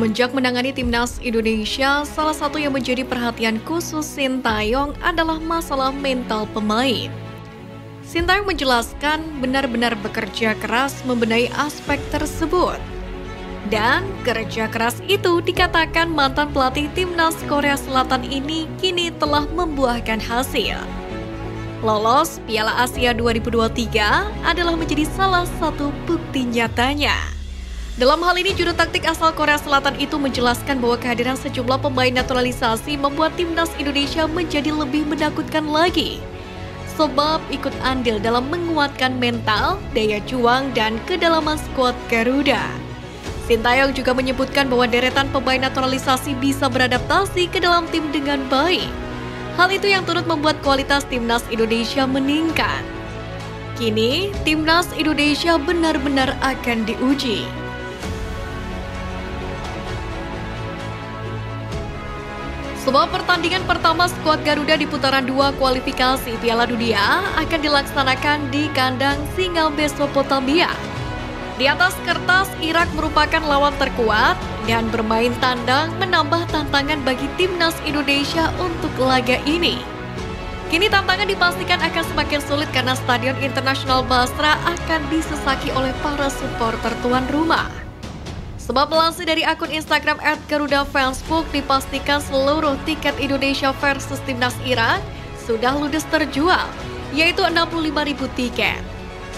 Semenjak menangani timnas Indonesia, salah satu yang menjadi perhatian khusus Sintayong adalah masalah mental pemain. Sintayong menjelaskan benar-benar bekerja keras membenahi aspek tersebut. Dan kerja keras itu dikatakan mantan pelatih timnas Korea Selatan ini kini telah membuahkan hasil. Lolos Piala Asia 2023 adalah menjadi salah satu bukti nyatanya. Dalam hal ini, juru taktik asal Korea Selatan itu menjelaskan bahwa kehadiran sejumlah pemain naturalisasi membuat timnas Indonesia menjadi lebih menakutkan lagi. Sebab ikut andil dalam menguatkan mental, daya juang, dan kedalaman skuad Garuda. Sintayong juga menyebutkan bahwa deretan pemain naturalisasi bisa beradaptasi ke dalam tim dengan baik. Hal itu yang turut membuat kualitas timnas Indonesia meningkat. Kini, timnas Indonesia benar-benar akan diuji. Sebab pertandingan pertama skuad Garuda di putaran 2 kualifikasi Piala Dunia akan dilaksanakan di kandang Singa Mesopotamia. Di atas kertas, Irak merupakan lawan terkuat dan bermain tandang menambah tantangan bagi timnas Indonesia untuk laga ini. Kini tantangan dipastikan akan semakin sulit karena Stadion Internasional Basra akan disesaki oleh para supporter tuan rumah. Sebab melansir dari akun Instagram @GarudaFansbook dipastikan seluruh tiket Indonesia versus timnas Irak sudah ludes terjual, yaitu 65.000 tiket.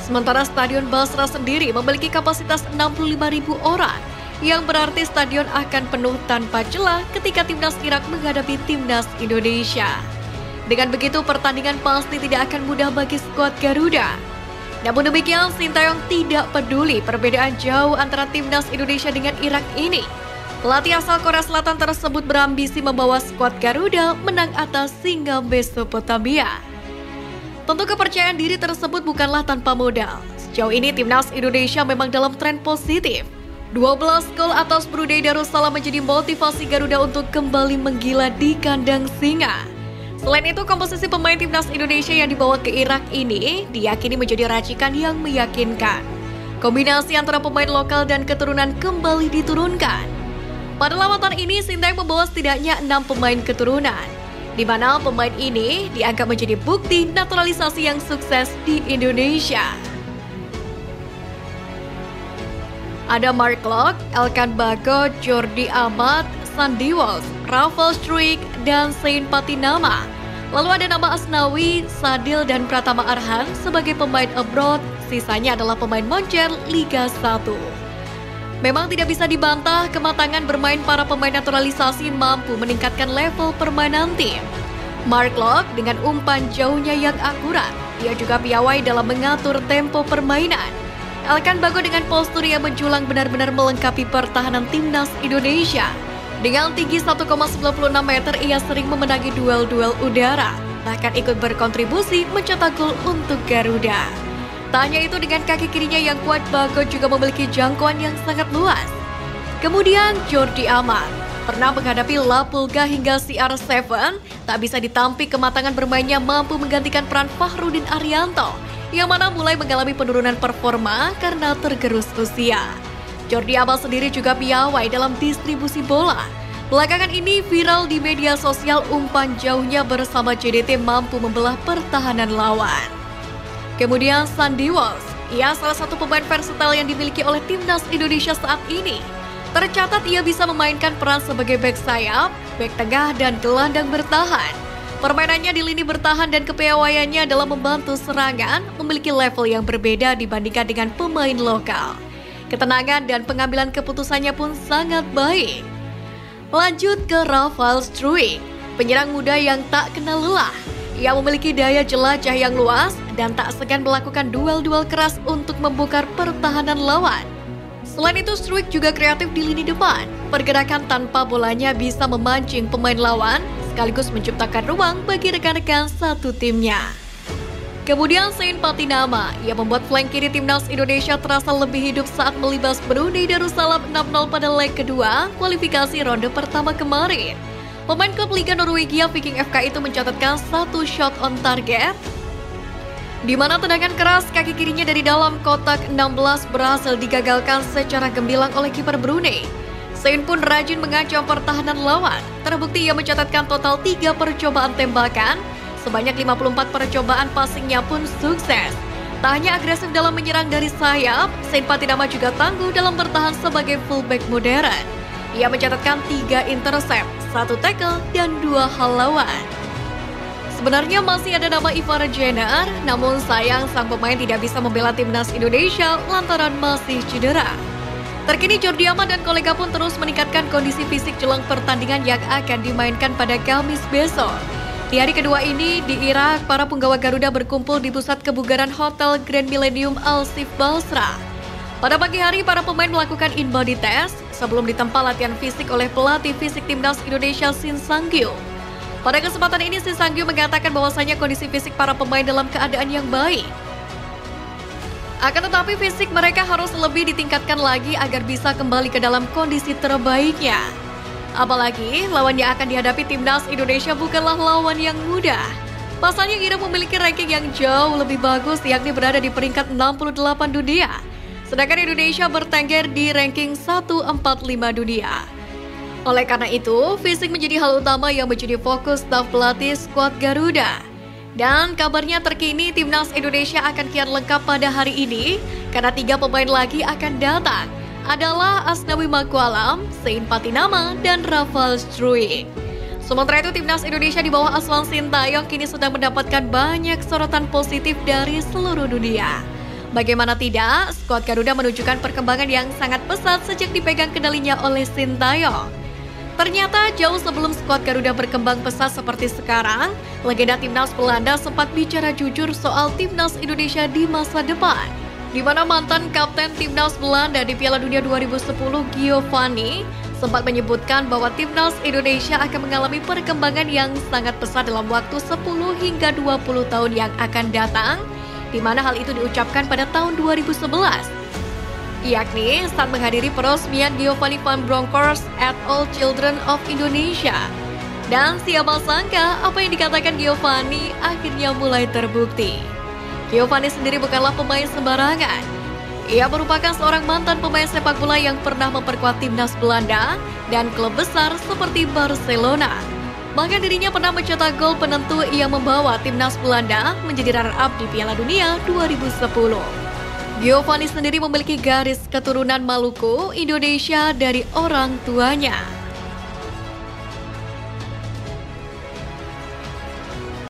Sementara Stadion Basra sendiri memiliki kapasitas 65.000 orang, yang berarti stadion akan penuh tanpa celah ketika timnas Irak menghadapi timnas Indonesia. Dengan begitu, pertandingan pasti tidak akan mudah bagi skuad Garuda. Namun demikian, Sintayong tidak peduli perbedaan jauh antara timnas Indonesia dengan Irak ini. Pelatih asal Korea Selatan tersebut berambisi membawa skuad Garuda menang atas Singa Mesopotamia. Tentu kepercayaan diri tersebut bukanlah tanpa modal. Sejauh ini timnas Indonesia memang dalam tren positif. 12 gol atas Brunei Darussalam menjadi motivasi Garuda untuk kembali menggila di kandang Singa. Selain itu, komposisi pemain timnas Indonesia yang dibawa ke Irak ini diyakini menjadi racikan yang meyakinkan. Kombinasi antara pemain lokal dan keturunan kembali diturunkan. Pada lawatan ini, Sintayong membawa setidaknya 6 pemain keturunan, di mana pemain ini dianggap menjadi bukti naturalisasi yang sukses di Indonesia. Ada Mark Locke, Elkan Bagot, Jordi Amat, Sandy Walsh, Rafael Struijk, dan Zain Patinama. Lalu ada nama Asnawi, Sadil, dan Pratama Arhan sebagai pemain abroad, sisanya adalah pemain moncer Liga 1. Memang tidak bisa dibantah, kematangan bermain para pemain naturalisasi mampu meningkatkan level permainan tim. Mark Locke dengan umpan jauhnya yang akurat, ia juga piawai dalam mengatur tempo permainan. Elkan Bagot dengan postur yang menjulang benar-benar melengkapi pertahanan timnas Indonesia. Dengan tinggi 1,96 meter, ia sering memenangi duel-duel udara, bahkan ikut berkontribusi mencetak gol untuk Garuda. Tak hanya itu, dengan kaki kirinya yang kuat, Bagot juga memiliki jangkauan yang sangat luas. Kemudian Jordi Amat pernah menghadapi La Pulga hingga CR7, tak bisa ditampik kematangan bermainnya mampu menggantikan peran Fahrudin Arianto, yang mana mulai mengalami penurunan performa karena tergerus usia. Jordi Amat sendiri juga piawai dalam distribusi bola. Belakangan ini viral di media sosial umpan jauhnya bersama JDT mampu membelah pertahanan lawan. Kemudian Sandy Walsh, ia salah satu pemain versatile yang dimiliki oleh timnas Indonesia saat ini. Tercatat ia bisa memainkan peran sebagai bek sayap, bek tengah, dan gelandang bertahan. Permainannya di lini bertahan dan kepiawaiannya dalam membantu serangan memiliki level yang berbeda dibandingkan dengan pemain lokal. Ketenangan dan pengambilan keputusannya pun sangat baik. Lanjut ke Rafael Struijk, penyerang muda yang tak kenal lelah. Ia memiliki daya jelajah yang luas dan tak segan melakukan duel-duel keras untuk membongkar pertahanan lawan. Selain itu, Struijk juga kreatif di lini depan. Pergerakan tanpa bolanya bisa memancing pemain lawan, sekaligus menciptakan ruang bagi rekan-rekan satu timnya. Kemudian Zain Patinama, ia membuat flank kiri timnas Indonesia terasa lebih hidup saat melibas Brunei Darussalam 6-0 pada leg kedua kualifikasi ronde pertama kemarin. Pemain klub Liga Norwegia Viking FK itu mencatatkan 1 shot on target, di mana tendangan keras kaki kirinya dari dalam kotak 16 berhasil digagalkan secara gemilang oleh kiper Brunei. Zayn pun rajin mengancam pertahanan lawan. Terbukti ia mencatatkan total 3 percobaan tembakan, sebanyak 54 percobaan passingnya pun sukses. Tak hanya agresif dalam menyerang dari sayap, Zayn Patinama juga tangguh dalam bertahan sebagai fullback modern. Ia mencatatkan 3 intercept, 1 tackle, dan 2 halau. Sebenarnya masih ada nama Ivara Jenner, namun sayang sang pemain tidak bisa membela timnas Indonesia lantaran masih cedera. Terkini Jordi Amat dan kolega pun terus meningkatkan kondisi fisik jelang pertandingan yang akan dimainkan pada Kamis besok. Di hari kedua ini, di Irak, para punggawa Garuda berkumpul di pusat kebugaran Hotel Grand Millennium Al Sif Basra. Pada pagi hari, para pemain melakukan in-body test sebelum ditempa latihan fisik oleh pelatih fisik timnas Indonesia Shin Sang-gyu. Pada kesempatan ini, Shin Sang-gyu mengatakan bahwasanya kondisi fisik para pemain dalam keadaan yang baik. Akan tetapi fisik mereka harus lebih ditingkatkan lagi agar bisa kembali ke dalam kondisi terbaiknya. Apalagi lawan yang akan dihadapi timnas Indonesia bukanlah lawan yang mudah. Pasalnya Irak memiliki ranking yang jauh lebih bagus, yakni berada di peringkat 68 dunia. Sedangkan Indonesia bertengger di ranking 145 dunia. Oleh karena itu, fisik menjadi hal utama yang menjadi fokus staf pelatih skuad Garuda. Dan kabarnya terkini timnas Indonesia akan kian lengkap pada hari ini karena 3 pemain lagi akan datang. Adalah Asnawi Mangkualam, Zayn Patinama, dan Rafael Struijk. Sementara itu timnas Indonesia di bawah asuhan Sintayong kini sedang mendapatkan banyak sorotan positif dari seluruh dunia. Bagaimana tidak, skuad Garuda menunjukkan perkembangan yang sangat pesat sejak dipegang kendalinya oleh Sintayong. Ternyata jauh sebelum skuad Garuda berkembang pesat seperti sekarang, legenda timnas Belanda sempat bicara jujur soal timnas Indonesia di masa depan. Di mana mantan kapten timnas Belanda di Piala Dunia 2010 Giovanni sempat menyebutkan bahwa timnas Indonesia akan mengalami perkembangan yang sangat pesat dalam waktu 10 hingga 20 tahun yang akan datang, di mana hal itu diucapkan pada tahun 2011. Yakni saat menghadiri peresmian Giovanni van Bronckhorst at All Children of Indonesia. Dan siapa sangka apa yang dikatakan Giovanni akhirnya mulai terbukti. Giovanni sendiri bukanlah pemain sembarangan. Ia merupakan seorang mantan pemain sepak bola yang pernah memperkuat timnas Belanda dan klub besar seperti Barcelona. Bahkan dirinya pernah mencetak gol penentu yang membawa timnas Belanda menjadi runner-up di Piala Dunia 2010. Giovanni sendiri memiliki garis keturunan Maluku, Indonesia dari orang tuanya.